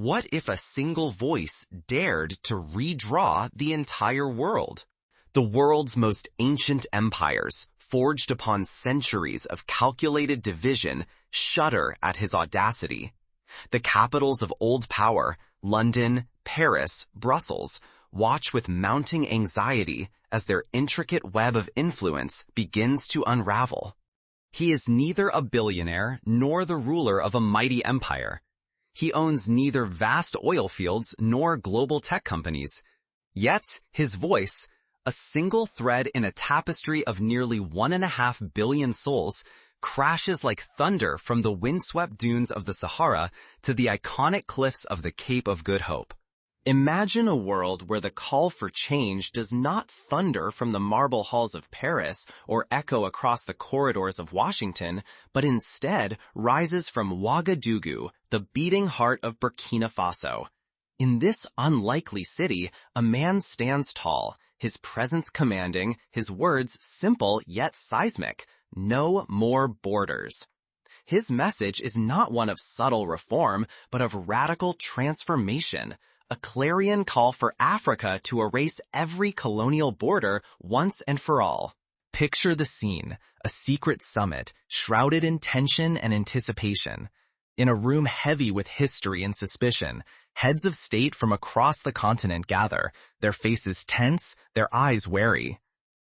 What if a single voice dared to redraw the entire world? The world's most ancient empires, forged upon centuries of calculated division, shudder at his audacity. The capitals of old power, London, Paris, Brussels, watch with mounting anxiety as their intricate web of influence begins to unravel. He is neither a billionaire nor the ruler of a mighty empire. He owns neither vast oil fields nor global tech companies. Yet, his voice, a single thread in a tapestry of nearly 1.5 billion souls, crashes like thunder from the windswept dunes of the Sahara to the iconic cliffs of the Cape of Good Hope. Imagine a world where the call for change does not thunder from the marble halls of Paris or echo across the corridors of Washington, but instead rises from Ouagadougou, the beating heart of Burkina Faso. In this unlikely city, a man stands tall, his presence commanding, his words simple yet seismic: no more borders. His message is not one of subtle reform, but of radical transformation, a clarion call for Africa to erase every colonial border once and for all. Picture the scene, a secret summit, shrouded in tension and anticipation. In a room heavy with history and suspicion, heads of state from across the continent gather, their faces tense, their eyes wary.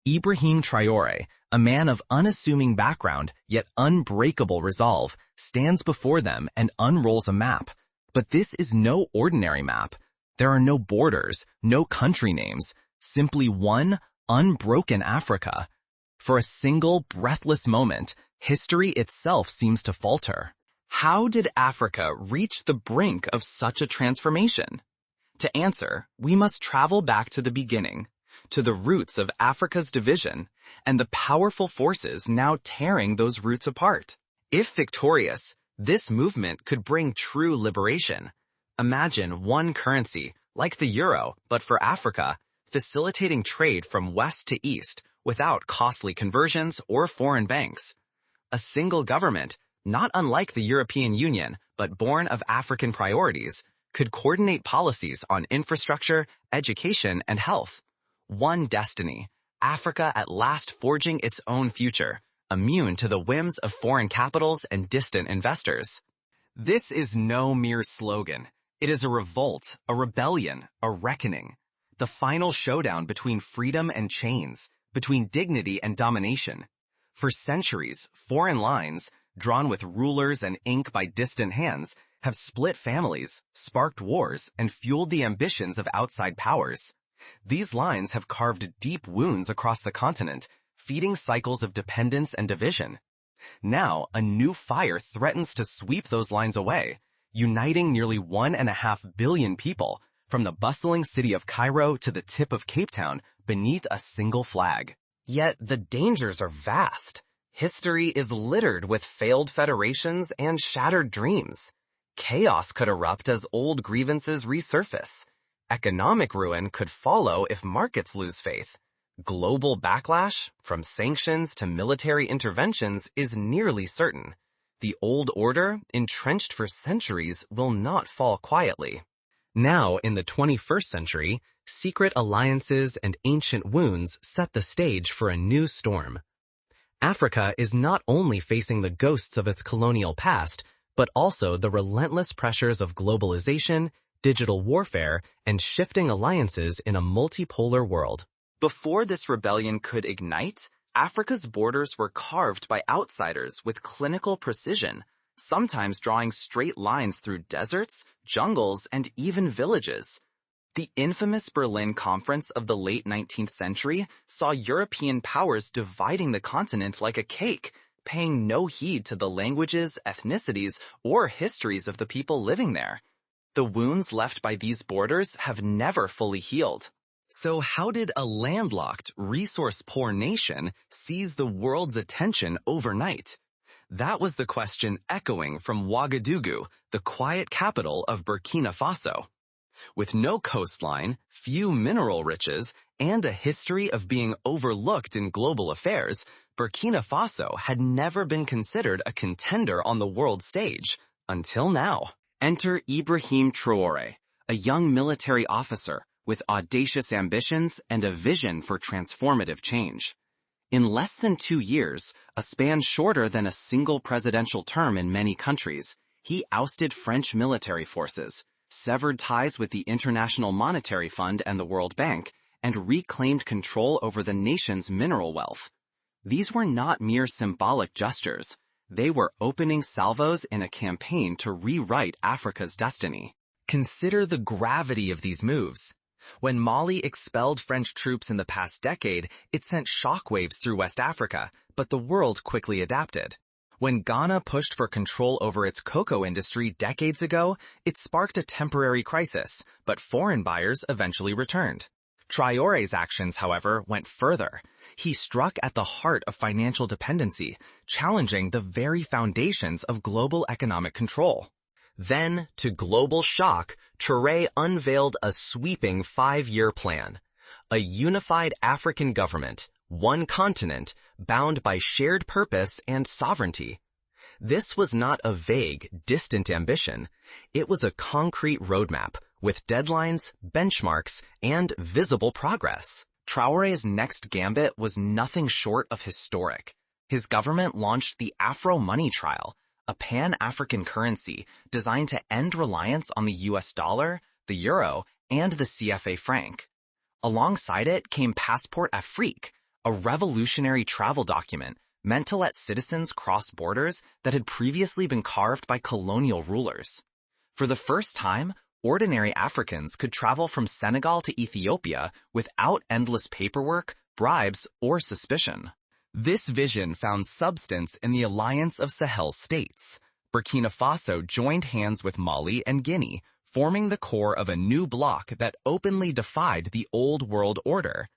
Ibrahim Traoré, a man of unassuming background yet unbreakable resolve, stands before them and unrolls a map. But this is no ordinary map. There are no borders, no country names, simply one unbroken Africa. For a single breathless moment, history itself seems to falter. How did Africa reach the brink of such a transformation? To answer, we must travel back to the beginning, to the roots of Africa's division, and the powerful forces now tearing those roots apart. If victorious, this movement could bring true liberation. Imagine one currency, like the euro, but for Africa, facilitating trade from west to east without costly conversions or foreign banks. A single government, not unlike the European Union, but born of African priorities, could coordinate policies on infrastructure, education, and health. One destiny, Africa at last forging its own future, immune to the whims of foreign capitals and distant investors. This is no mere slogan. It is a revolt, a rebellion, a reckoning. The final showdown between freedom and chains, between dignity and domination. For centuries, foreign lines, drawn with rulers and ink by distant hands, have split families, sparked wars, and fueled the ambitions of outside powers. These lines have carved deep wounds across the continent, feeding cycles of dependence and division. Now, a new fire threatens to sweep those lines away, uniting nearly 1.5 billion people, from the bustling city of Cairo to the tip of Cape Town, beneath a single flag. Yet the dangers are vast. History is littered with failed federations and shattered dreams. Chaos could erupt as old grievances resurface. Economic ruin could follow if markets lose faith. Global backlash, from sanctions to military interventions, is nearly certain. The old order, entrenched for centuries, will not fall quietly. Now, in the 21st century, secret alliances and ancient wounds set the stage for a new storm. Africa is not only facing the ghosts of its colonial past, but also the relentless pressures of globalization, digital warfare, and shifting alliances in a multipolar world. Before this rebellion could ignite, Africa's borders were carved by outsiders with clinical precision, sometimes drawing straight lines through deserts, jungles, and even villages. The infamous Berlin Conference of the late 19th century saw European powers dividing the continent like a cake, paying no heed to the languages, ethnicities, or histories of the people living there. The wounds left by these borders have never fully healed. So how did a landlocked, resource-poor nation seize the world's attention overnight? That was the question echoing from Ouagadougou, the quiet capital of Burkina Faso. With no coastline, few mineral riches, and a history of being overlooked in global affairs, Burkina Faso had never been considered a contender on the world stage, until now. Enter Ibrahim Traoré, a young military officer with audacious ambitions and a vision for transformative change. In less than 2 years, a span shorter than a single presidential term in many countries, he ousted French military forces, severed ties with the International Monetary Fund and the World Bank, and reclaimed control over the nation's mineral wealth. These were not mere symbolic gestures. They were opening salvos in a campaign to rewrite Africa's destiny. Consider the gravity of these moves. When Mali expelled French troops in the past decade, it sent shockwaves through West Africa, but the world quickly adapted. When Ghana pushed for control over its cocoa industry decades ago, it sparked a temporary crisis, but foreign buyers eventually returned. Traoré's actions, however, went further. He struck at the heart of financial dependency, challenging the very foundations of global economic control. Then, to global shock, Traoré unveiled a sweeping 5-year plan. A unified African government, one continent, bound by shared purpose and sovereignty. This was not a vague, distant ambition. It was a concrete roadmap, with deadlines, benchmarks, and visible progress. Traoré's next gambit was nothing short of historic. His government launched the Afro Money Trial, a pan-African currency designed to end reliance on the US dollar, the euro, and the CFA franc. Alongside it came Passeport Afrique, a revolutionary travel document meant to let citizens cross borders that had previously been carved by colonial rulers. For the first time, ordinary Africans could travel from Senegal to Ethiopia without endless paperwork, bribes, or suspicion. This vision found substance in the alliance of Sahel states. Burkina Faso joined hands with Mali and Guinea, forming the core of a new bloc that openly defied the old world order.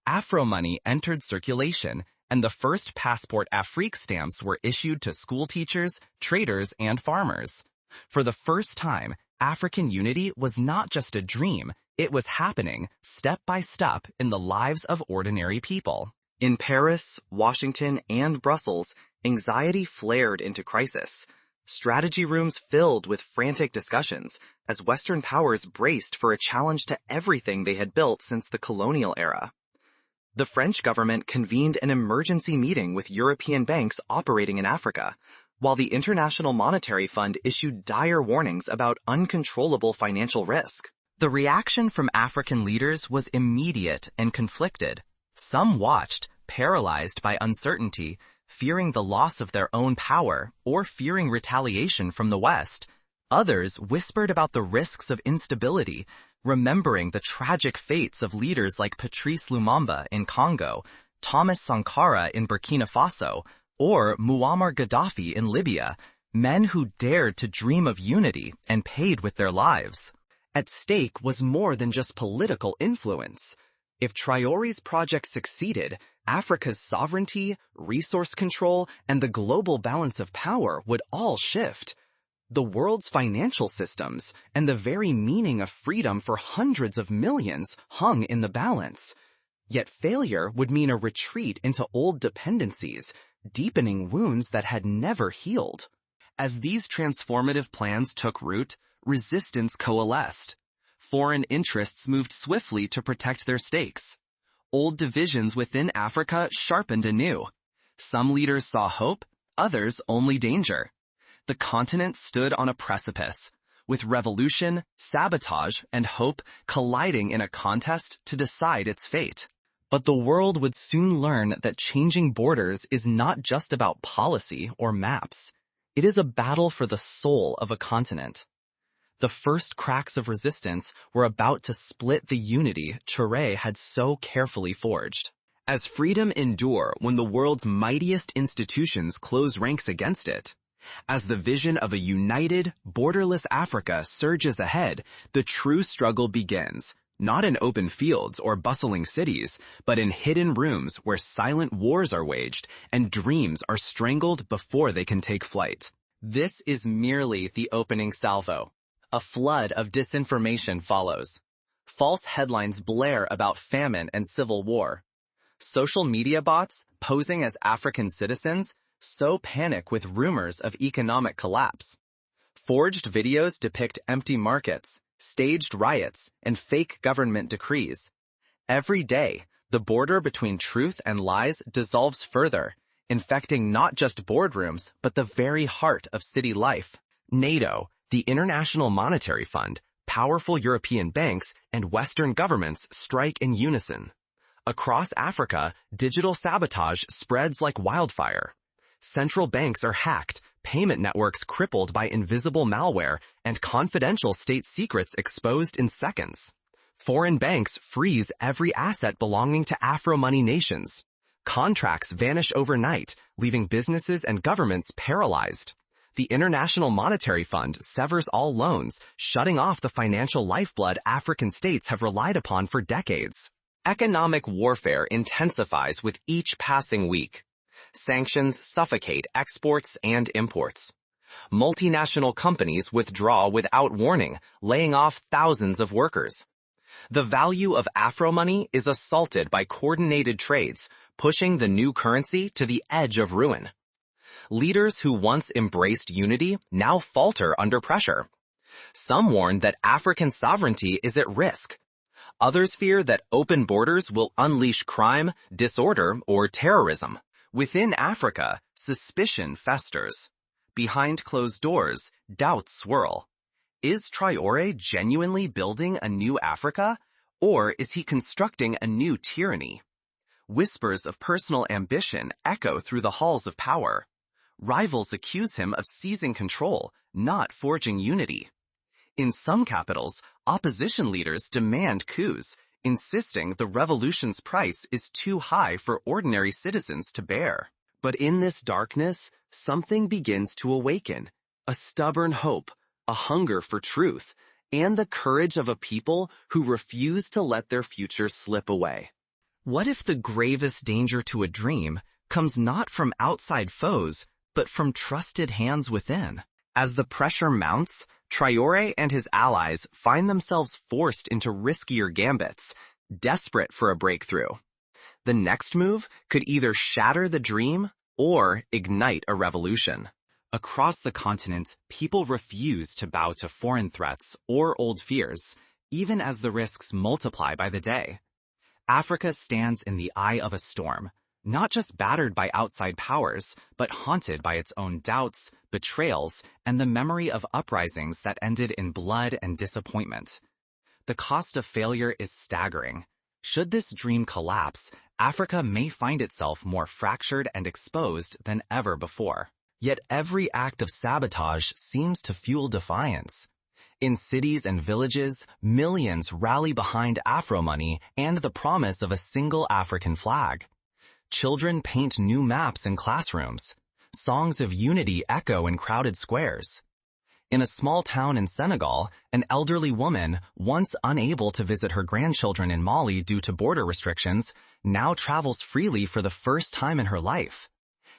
Afro money entered circulation, and the first Passport Afrique stamps were issued to school teachers, traders, and farmers. For the first time, African unity was not just a dream, it was happening, step by step, in the lives of ordinary people. In Paris, Washington, and Brussels, anxiety flared into crisis. Strategy rooms filled with frantic discussions as Western powers braced for a challenge to everything they had built since the colonial era. The French government convened an emergency meeting with European banks operating in Africa, while the International Monetary Fund issued dire warnings about uncontrollable financial risk. The reaction from African leaders was immediate and conflicted. Some watched, paralyzed by uncertainty, fearing the loss of their own power or fearing retaliation from the West. Others whispered about the risks of instability, remembering the tragic fates of leaders like Patrice Lumumba in Congo, Thomas Sankara in Burkina Faso, or Muammar Gaddafi in Libya, men who dared to dream of unity and paid with their lives. At stake was more than just political influence. If Traoré's project succeeded, Africa's sovereignty, resource control, and the global balance of power would all shift. The world's financial systems and the very meaning of freedom for hundreds of millions hung in the balance. Yet failure would mean a retreat into old dependencies, deepening wounds that had never healed. As these transformative plans took root, resistance coalesced. Foreign interests moved swiftly to protect their stakes. Old divisions within Africa sharpened anew. Some leaders saw hope, others only danger. The continent stood on a precipice, with revolution, sabotage, and hope colliding in a contest to decide its fate. But the world would soon learn that changing borders is not just about policy or maps. It is a battle for the soul of a continent. The first cracks of resistance were about to split the unity Traoré had so carefully forged. As freedom endure when the world's mightiest institutions close ranks against it, as the vision of a united, borderless Africa surges ahead, the true struggle begins. Not in open fields or bustling cities, but in hidden rooms where silent wars are waged and dreams are strangled before they can take flight. This is merely the opening salvo. A flood of disinformation follows. False headlines blare about famine and civil war. Social media bots, posing as African citizens, sow panic with rumors of economic collapse. Forged videos depict empty markets, staged riots, and fake government decrees. Every day, the border between truth and lies dissolves further, infecting not just boardrooms, but the very heart of city life. NATO, the International Monetary Fund, powerful European banks, and Western governments strike in unison. Across Africa, digital sabotage spreads like wildfire. Central banks are hacked, payment networks crippled by invisible malware, and confidential state secrets exposed in seconds. Foreign banks freeze every asset belonging to Afro-money nations. Contracts vanish overnight, leaving businesses and governments paralyzed. The International Monetary Fund severs all loans, shutting off the financial lifeblood African states have relied upon for decades. Economic warfare intensifies with each passing week. Sanctions suffocate exports and imports. Multinational companies withdraw without warning, laying off thousands of workers. The value of Afro-money is assaulted by coordinated trades, pushing the new currency to the edge of ruin. Leaders who once embraced unity now falter under pressure. Some warn that African sovereignty is at risk. Others fear that open borders will unleash crime, disorder, or terrorism. Within Africa, suspicion festers. Behind closed doors, doubts swirl. Is Traore genuinely building a new Africa, or is he constructing a new tyranny? Whispers of personal ambition echo through the halls of power. Rivals accuse him of seizing control, not forging unity. In some capitals, opposition leaders demand coups, insisting the revolution's price is too high for ordinary citizens to bear. But in this darkness, something begins to awaken, a stubborn hope, a hunger for truth, and the courage of a people who refuse to let their future slip away. What if the gravest danger to a dream comes not from outside foes, but from trusted hands within? As the pressure mounts, Traore and his allies find themselves forced into riskier gambits, desperate for a breakthrough. The next move could either shatter the dream or ignite a revolution. Across the continent, people refuse to bow to foreign threats or old fears, even as the risks multiply by the day. Africa stands in the eye of a storm, not just battered by outside powers, but haunted by its own doubts, betrayals, and the memory of uprisings that ended in blood and disappointment. The cost of failure is staggering. Should this dream collapse, Africa may find itself more fractured and exposed than ever before. Yet every act of sabotage seems to fuel defiance. In cities and villages, millions rally behind Afro-money and the promise of a single African flag. Children paint new maps in classrooms. Songs of unity echo in crowded squares. In a small town in Senegal, an elderly woman, once unable to visit her grandchildren in Mali due to border restrictions, now travels freely for the first time in her life.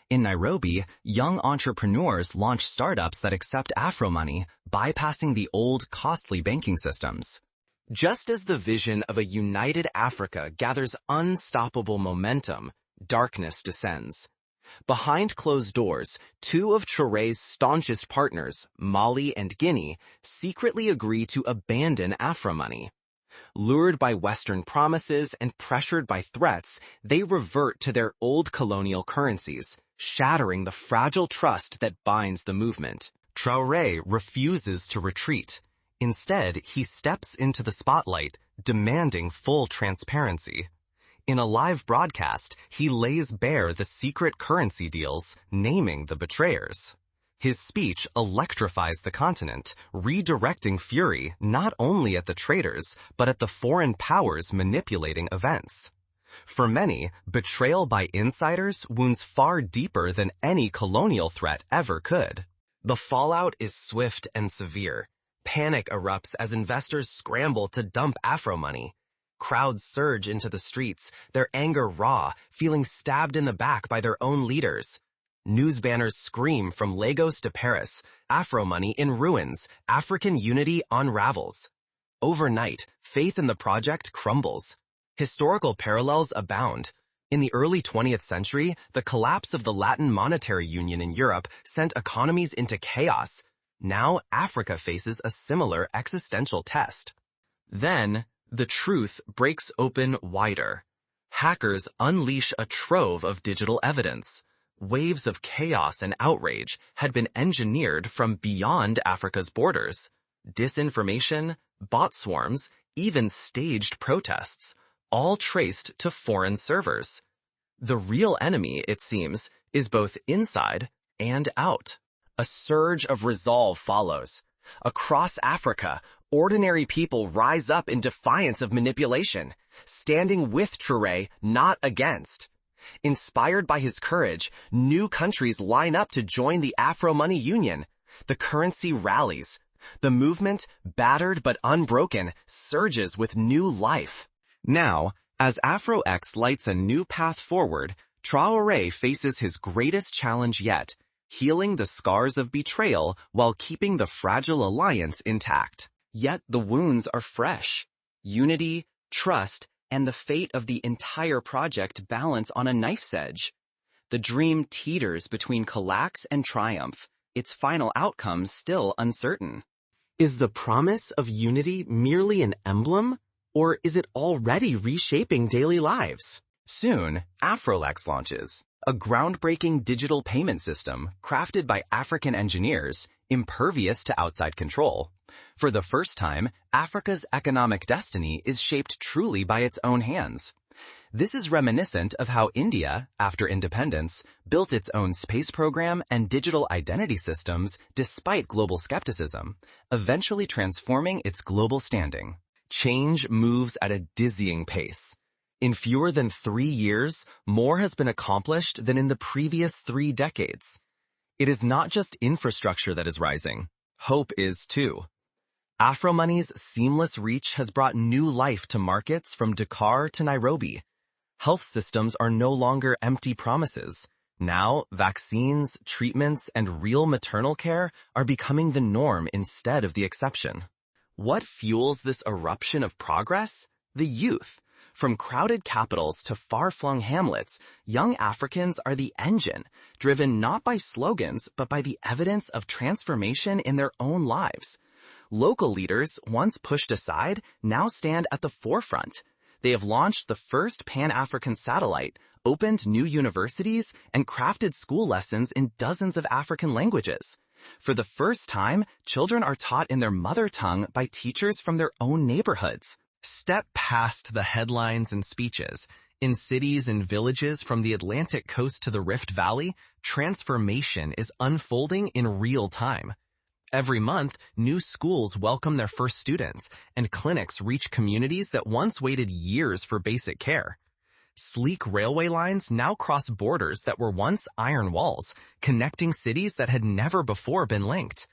In Nairobi, young entrepreneurs launch startups that accept Afro-money, bypassing the old, costly banking systems. Just as the vision of a united Africa gathers unstoppable momentum, darkness descends. Behind closed doors, two of Traoré's staunchest partners, Mali and Guinea, secretly agree to abandon Afro-money. Lured by Western promises and pressured by threats, they revert to their old colonial currencies, shattering the fragile trust that binds the movement. Traoré refuses to retreat. Instead, he steps into the spotlight, demanding full transparency. In a live broadcast, he lays bare the secret currency deals, naming the betrayers. His speech electrifies the continent, redirecting fury not only at the traitors, but at the foreign powers manipulating events. For many, betrayal by insiders wounds far deeper than any colonial threat ever could. The fallout is swift and severe. Panic erupts as investors scramble to dump Afro-money. Crowds surge into the streets, their anger raw, feeling stabbed in the back by their own leaders. News banners scream from Lagos to Paris, Afro-money in ruins, African unity unravels. Overnight, faith in the project crumbles. Historical parallels abound. In the early 20th century, the collapse of the Latin monetary union in Europe sent economies into chaos. Now Africa faces a similar existential test. Then, the truth breaks open wider. Hackers unleash a trove of digital evidence. Waves of chaos and outrage had been engineered from beyond Africa's borders. Disinformation, bot swarms, even staged protests, all traced to foreign servers. The real enemy, it seems, is both inside and out. A surge of resolve follows. Across Africa, ordinary people rise up in defiance of manipulation, standing with Traoré, not against. Inspired by his courage, new countries line up to join the Afro-Money Union. The currency rallies. The movement, battered but unbroken, surges with new life. Now, as Afro-X lights a new path forward, Traoré faces his greatest challenge yet, healing the scars of betrayal while keeping the fragile alliance intact. Yet the wounds are fresh. Unity, trust, and the fate of the entire project balance on a knife's edge. The dream teeters between collapse and triumph, its final outcome still uncertain. Is the promise of unity merely an emblem, or is it already reshaping daily lives? Soon, Afrolex launches, a groundbreaking digital payment system crafted by African engineers, impervious to outside control. For the first time, Africa's economic destiny is shaped truly by its own hands. This is reminiscent of how India, after independence, built its own space program and digital identity systems despite global skepticism, eventually transforming its global standing. Change moves at a dizzying pace. In fewer than 3 years, more has been accomplished than in the previous 3 decades. It is not just infrastructure that is rising. Hope is too. Afromoney's seamless reach has brought new life to markets from Dakar to Nairobi. Health systems are no longer empty promises. Now, vaccines, treatments, and real maternal care are becoming the norm instead of the exception. What fuels this eruption of progress? The youth. From crowded capitals to far-flung hamlets, young Africans are the engine, driven not by slogans but by the evidence of transformation in their own lives. Local leaders, once pushed aside, now stand at the forefront. They have launched the first Pan-African satellite, opened new universities, and crafted school lessons in dozens of African languages. For the first time, children are taught in their mother tongue by teachers from their own neighborhoods. Step past the headlines and speeches. In cities and villages from the Atlantic coast to the Rift Valley, transformation is unfolding in real time. Every month, new schools welcome their first students, and clinics reach communities that once waited years for basic care. Sleek railway lines now cross borders that were once iron walls, connecting cities that had never before been linked.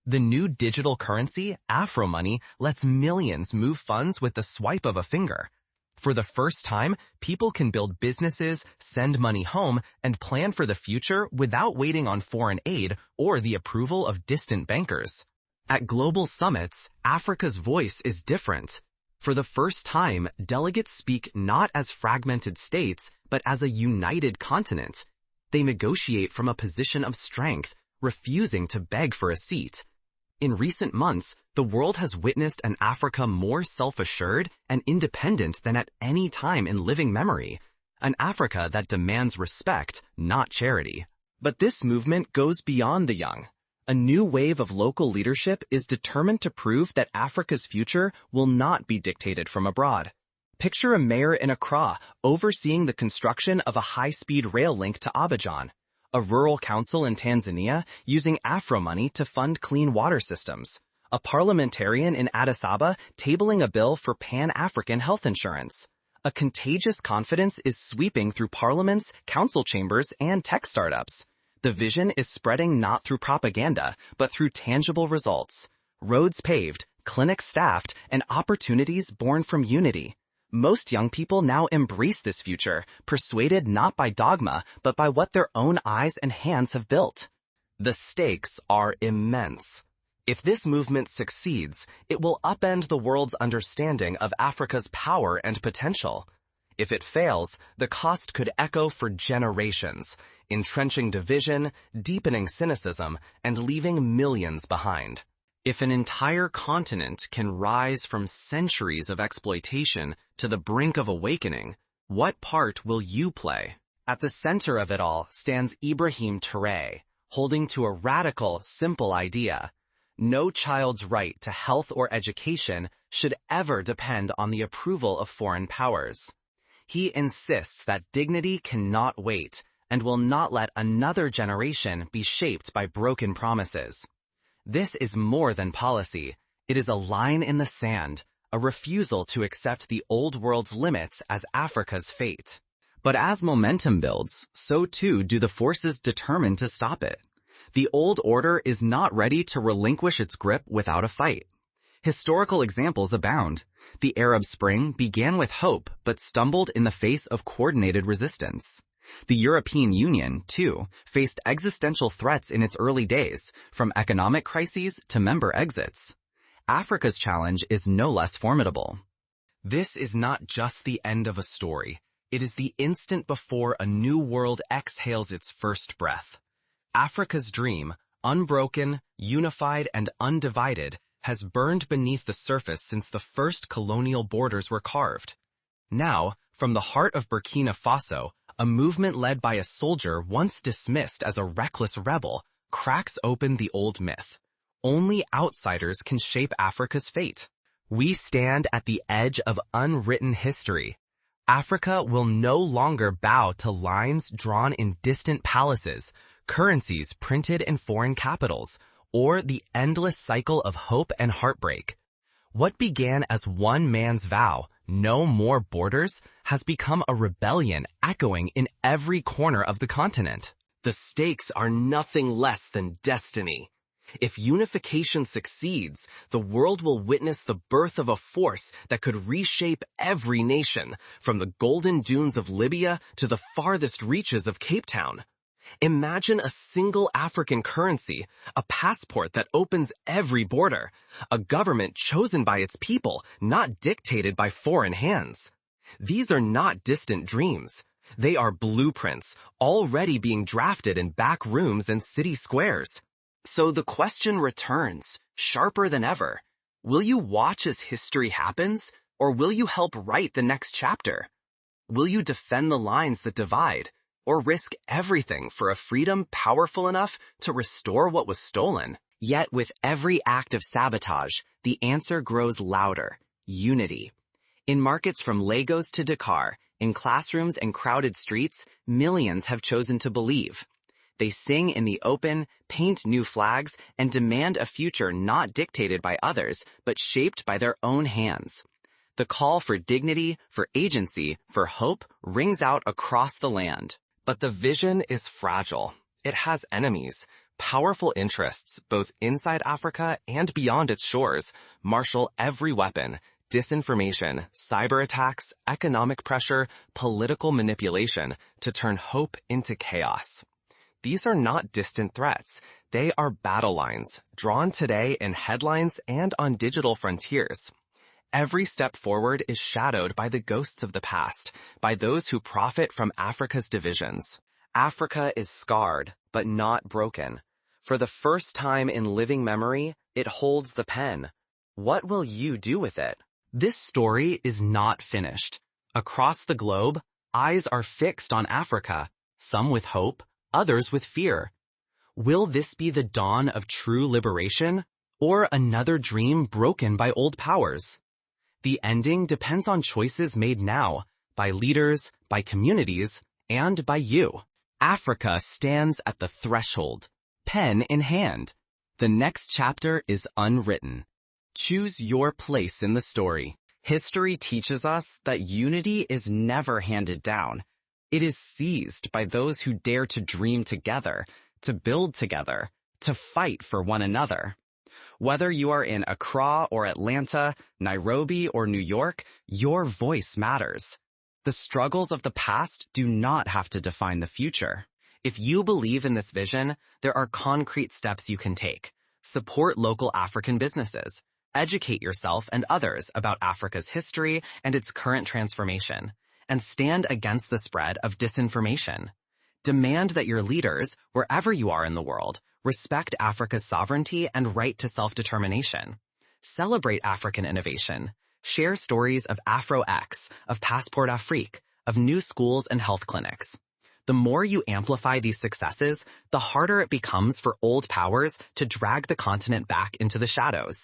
The new digital currency, Afromoney, lets millions move funds with the swipe of a finger. For the first time, people can build businesses, send money home, and plan for the future without waiting on foreign aid or the approval of distant bankers. At global summits, Africa's voice is different. For the first time, delegates speak not as fragmented states, but as a united continent. They negotiate from a position of strength, refusing to beg for a seat. In recent months, the world has witnessed an Africa more self-assured and independent than at any time in living memory. An Africa that demands respect, not charity. But this movement goes beyond the young. A new wave of local leadership is determined to prove that Africa's future will not be dictated from abroad. Picture a mayor in Accra overseeing the construction of a high-speed rail link to Abidjan. A rural council in Tanzania using Afromoney to fund clean water systems. A parliamentarian in Addis Ababa tabling a bill for Pan-African health insurance. A contagious confidence is sweeping through parliaments, council chambers, and tech startups. The vision is spreading not through propaganda, but through tangible results. Roads paved, clinics staffed, and opportunities born from unity. Most young people now embrace this future, persuaded not by dogma, but by what their own eyes and hands have built. The stakes are immense. If this movement succeeds, it will upend the world's understanding of Africa's power and potential. If it fails, the cost could echo for generations, entrenching division, deepening cynicism, and leaving millions behind. If an entire continent can rise from centuries of exploitation to the brink of awakening, what part will you play? At the center of it all stands Ibrahim Traoré, holding to a radical, simple idea. No child's right to health or education should ever depend on the approval of foreign powers. He insists that dignity cannot wait and will not let another generation be shaped by broken promises. This is more than policy. It is a line in the sand, a refusal to accept the old world's limits as Africa's fate. But as momentum builds, so too do the forces determined to stop it. The old order is not ready to relinquish its grip without a fight. Historical examples abound. The Arab Spring began with hope but stumbled in the face of coordinated resistance. The European Union, too, faced existential threats in its early days, from economic crises to member exits. Africa's challenge is no less formidable. This is not just the end of a story. It is the instant before a new world exhales its first breath. Africa's dream, unbroken, unified, and undivided, has burned beneath the surface since the first colonial borders were carved. Now, from the heart of Burkina Faso, a movement led by a soldier once dismissed as a reckless rebel cracks open the old myth. Only outsiders can shape Africa's fate. We stand at the edge of unwritten history. Africa will no longer bow to lines drawn in distant palaces, currencies printed in foreign capitals, or the endless cycle of hope and heartbreak. What began as one man's vow, no more borders, has become a rebellion echoing in every corner of the continent. The stakes are nothing less than destiny. If unification succeeds, the world will witness the birth of a force that could reshape every nation, from the golden dunes of Libya to the farthest reaches of Cape Town. Imagine a single African currency, a passport that opens every border, a government chosen by its people, not dictated by foreign hands. These are not distant dreams. They are blueprints, already being drafted in back rooms and city squares. So the question returns, sharper than ever. Will you watch as history happens, or will you help write the next chapter? Will you defend the lines that divide, or risk everything for a freedom powerful enough to restore what was stolen? Yet with every act of sabotage, the answer grows louder: unity. In markets from Lagos to Dakar, in classrooms and crowded streets, millions have chosen to believe. They sing in the open, paint new flags, and demand a future not dictated by others, but shaped by their own hands. The call for dignity, for agency, for hope rings out across the land. But the vision is fragile. It has enemies. Powerful interests, both inside Africa and beyond its shores, marshal every weapon: disinformation, cyber attacks, economic pressure, political manipulation, to turn hope into chaos. These are not distant threats. They are battle lines, drawn today in headlines and on digital frontiers. Every step forward is shadowed by the ghosts of the past, by those who profit from Africa's divisions. Africa is scarred, but not broken. For the first time in living memory, it holds the pen. What will you do with it? This story is not finished. Across the globe, eyes are fixed on Africa, some with hope, others with fear. Will this be the dawn of true liberation, or another dream broken by old powers? The ending depends on choices made now, by leaders, by communities, and by you. Africa stands at the threshold, pen in hand. The next chapter is unwritten. Choose your place in the story. History teaches us that unity is never handed down. It is seized by those who dare to dream together, to build together, to fight for one another. Whether you are in Accra or Atlanta, Nairobi or New York, your voice matters. The struggles of the past do not have to define the future. If you believe in this vision, there are concrete steps you can take. Support local African businesses. Educate yourself and others about Africa's history and its current transformation. and stand against the spread of disinformation. Demand that your leaders, wherever you are in the world, respect Africa's sovereignty and right to self-determination. Celebrate African innovation. Share stories of Afro-X, of Passport Afrique, of new schools and health clinics. The more you amplify these successes, the harder it becomes for old powers to drag the continent back into the shadows.